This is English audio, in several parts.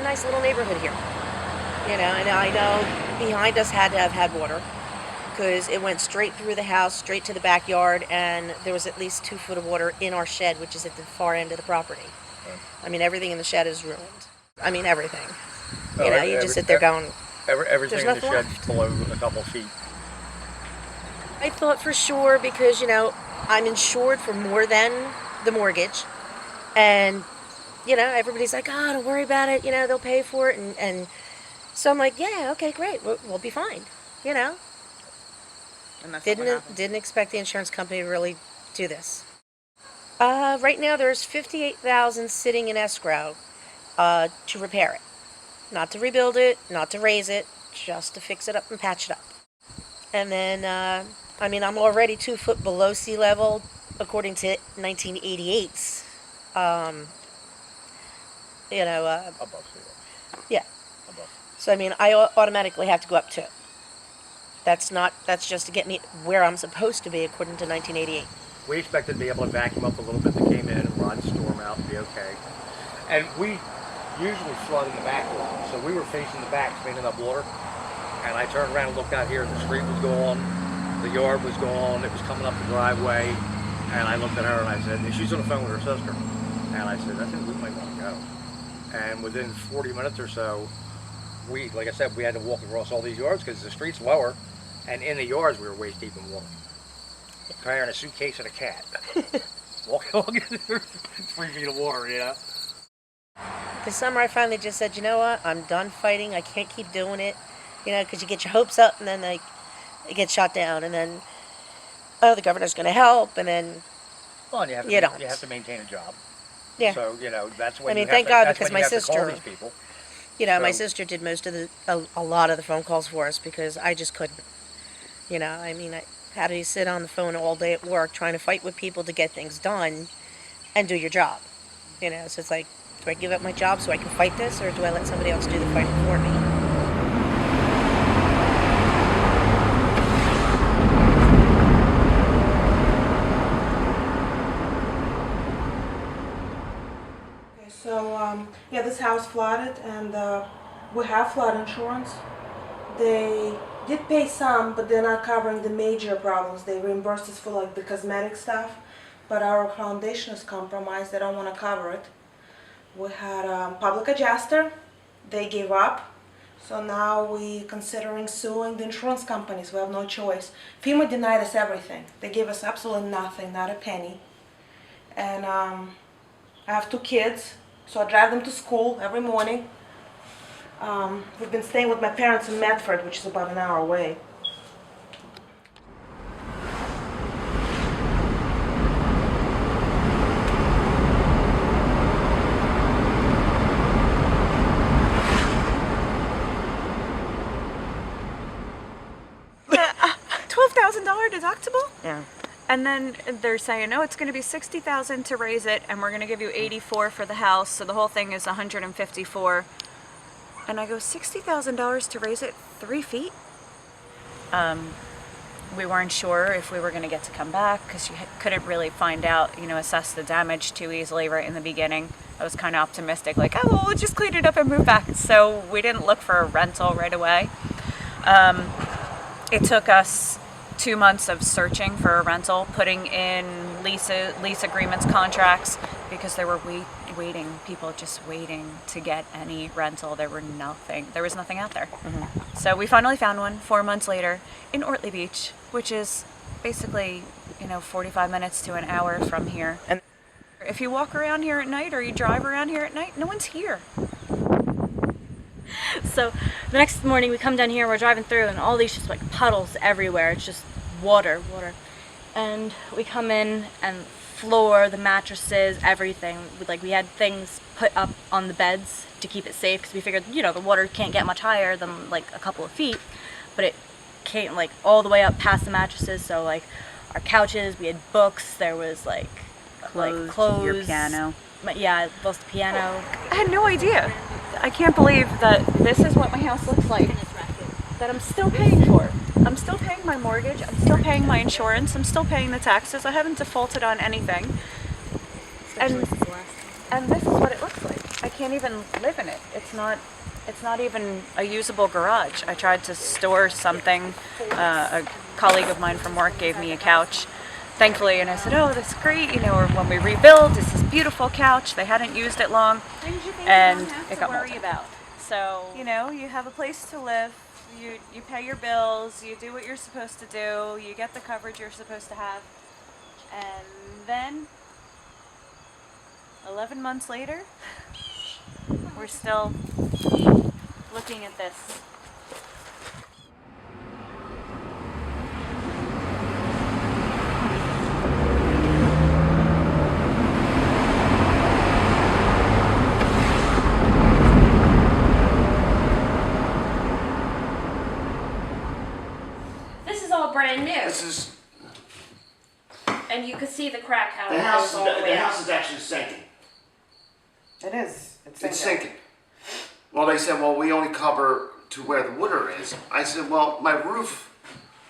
nice little neighborhood here. And I know behind us had to have had water because it went straight through the house, straight to the backyard, and there was at least 2 foot of water in our shed, which is at the far end of the property. I mean, everything in the shed is ruined. I mean, everything. You just sit there going, everything in the nothing shed's below a couple feet. I thought for sure because, I'm insured for more than the mortgage. And, everybody's like, oh, don't worry about it. They'll pay for it. And so I'm like, yeah, okay, great. We'll be fine. And that's what happened. Didn't expect the insurance company to really do this. Right now there's $58,000 sitting in escrow to repair it. Not to rebuild it, not to raise it, just to fix it up and patch it up. And then, I'm already 2 foot below sea level according to 1988's. Above sea level. Yeah. Above. So I automatically have to go up too. That's just to get me where I'm supposed to be according to 1988. We expected to be able to vacuum up a little bit that came in and run storm out and be okay. And we usually flood in the back door, so we were facing the back, cleaning up water. And I turned around and looked out here, and the street was gone, the yard was gone, it was coming up the driveway. And I looked at her and I said, and she's on the phone with her sister. And I said, I think we might want to go. And within 40 minutes or so, like I said, we had to walk across all these yards because the street's lower. And in the yards, we were waist deep in water. Carrying a suitcase and a cat. walking through 3 feet of water, This summer I finally just said, you know what, I'm done fighting, I can't keep doing it. Because you get your hopes up and then it gets shot down. And then, the governor's going to help. And then, well, and you have to maintain a job. Yeah. So, that's when thank God, because my call sister, these people. my sister did most of a lot of the phone calls for us because I just couldn't. How do you sit on the phone all day at work trying to fight with people to get things done and do your job? So it's like, do I give up my job so I can fight this, or do I let somebody else do the fighting for me? So, this house flooded, and we have flood insurance. They did pay some, but they're not covering the major problems. They reimbursed us for the cosmetic stuff, but our foundation is compromised. They don't want to cover it. We had a public adjuster. They gave up. So now we're considering suing the insurance companies. We have no choice. FEMA denied us everything. They gave us absolutely nothing, not a penny. And I have 2 kids. So I drive them to school every morning. We've been staying with my parents in Medford, which is about an hour away. $12,000 deductible? Yeah. And then they're saying, oh, it's going to be $60,000 to raise it, and we're going to give you $84,000 for the house, so the whole thing is $154,000. And I go, $60,000 to raise it 3 feet? We weren't sure if we were going to get to come back because you couldn't really find out, assess the damage too easily right in the beginning. I was kind of optimistic, like, oh, well, we'll just clean it up and move back. So we didn't look for a rental right away. It took us 2 months of searching for a rental, putting in lease agreements, contracts, because there were people just waiting to get any rental. There was nothing out there. Mm-hmm. So we finally found one 4 months later in Ortley Beach, which is basically 45 minutes to an hour from here. And if you walk around here at night or you drive around here at night, no one's here. So the next morning we come down here, we're driving through, and all these just puddles everywhere. It's just water. And we come in, and floor, the mattresses, everything. We had things put up on the beds to keep it safe because we figured, the water can't get much higher than a couple of feet, but it came all the way up past the mattresses. So our couches, we had books, there was clothes, your piano. Yeah, lost the piano. I had no idea. I can't believe that this is what my house looks like, that I'm still paying for. I'm still paying my mortgage, I'm still paying my insurance, I'm still paying the taxes. I haven't defaulted on anything. And this is what it looks like. I can't even live in it. It's not even a usable garage. I tried to store something. A colleague of mine from work gave me a couch, thankfully, and I said, "Oh, that's great. You know, or when we rebuild, it's this beautiful couch. They hadn't used it long, and it got molded." So you know, you have a place to live. You pay your bills. You do what you're supposed to do. You get the coverage you're supposed to have, and then 11 months later, we're still looking at this. This is all brand new. This is And you could see the crack how the it house. goes all the way The up. house is actually sinking. It is. It's sinking. Well, they said, well, we only cover to where the water is. I said, well, my roof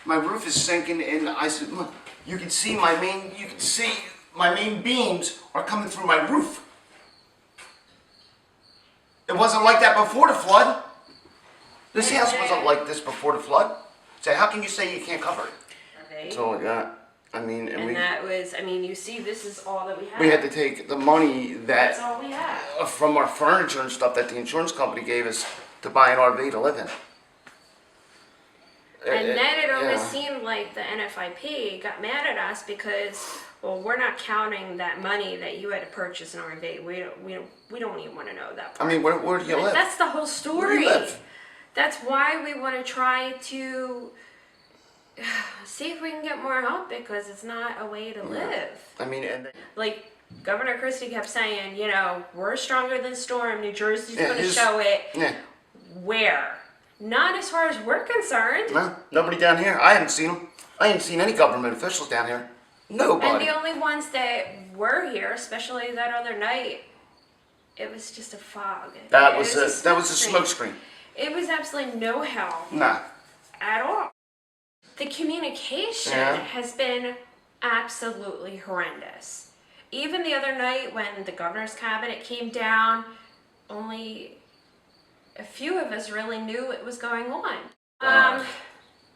is sinking, and I said, look, you can see my main beams are coming through my roof. It wasn't like that before the flood. This house wasn't like this before the flood. So how can you say you can't cover it? That's all I got. I mean, And that was, I mean, you see, this is all that we have. we had to take the money That's that all we have. from our furniture and stuff that the insurance company gave us to buy an RV to live in. And then it almost yeah. seemed like the NFIP got mad at us because, well, we're not counting that money that you had to purchase an RV. We don't even want to know that I part. mean, where do you live? That's the whole Where do story. you live? That's why we want to try to see if we can get more help, because it's not a way to live. I mean, Like Governor Christie kept saying, you know, we're stronger than storm. New Jersey's Yeah, going to his- show it. yeah. Where? Not as far as we're concerned. No, nobody down here. I haven't seen them. I haven't seen any government officials down here. And Nobody. the only ones that were here, especially that other night, it was just a fog. That It was a smoke screen. It was absolutely no help Nah. at all. The communication Yeah. has been absolutely horrendous. Even the other night when the governor's cabinet came down, only a few of us really knew what was going on.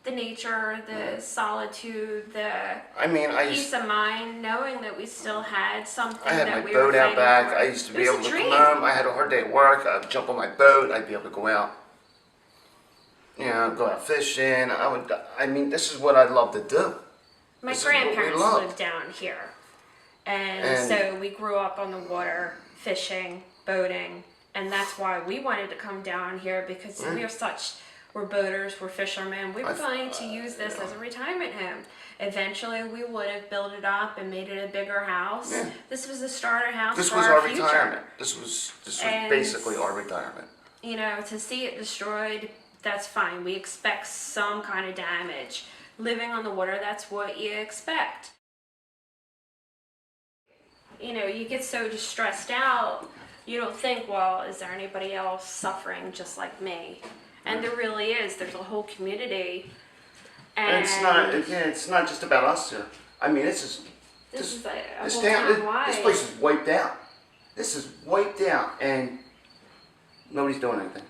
The nature, the solitude, the I mean, peace of mind, knowing that we still had something I had that my we were boat out fighting back. for. I used to It be was able a to dream. come home. I had a hard day at work. I'd jump on my boat. I'd be able to go out. You know, go out fishing. I mean, this is what I love to do. My This is what we grandparents love. lived down here. And And- so we grew up on the water, fishing, boating, and that's why we wanted to come down here, because we're boaters, we're fishermen. We were going to use this as a retirement home. Eventually we would have built it up and made it a bigger house. Yeah. This was a starter house This for was our our future. retirement. This was And- basically our retirement. You know, to see it destroyed, that's fine. We expect some kind of damage. Living on the water, that's what you expect. You know, you get so distressed out, you don't think, well, is there anybody else suffering just like me? And there really is. There's a whole community. And It's not just about us here. I mean, this is this is a this whole town. town wide. This place is wiped out. This is wiped out, and nobody's doing anything.